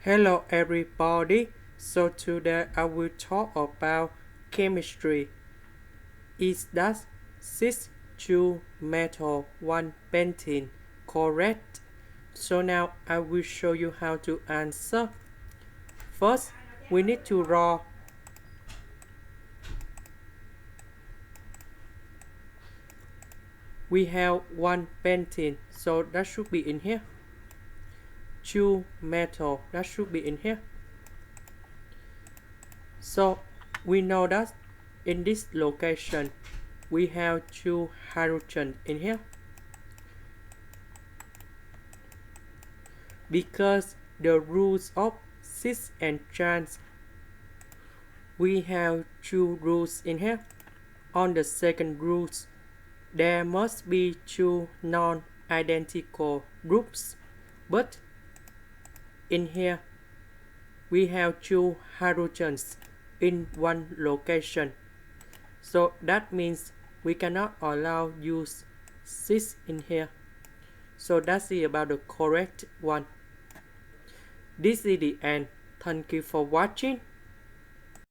Hello everybody, so today I will talk about chemistry. Is that Cis-2-methyl-1-pentene correct? So now I will show you how to answer. First, we need to draw we have 1 pentene, so that should be in here. 2 methyl, that should be in here. So we know that in this location we have 2 hydrogen in here. Because the rules of cis and trans, we have 2 rules in here. On the second rule, there must be 2 non-identical groups, but in here we have 2 hydrogens in one location, so that means we cannot allow use cis in here. So that's it about the correct one. This is the end. Thank you for watching.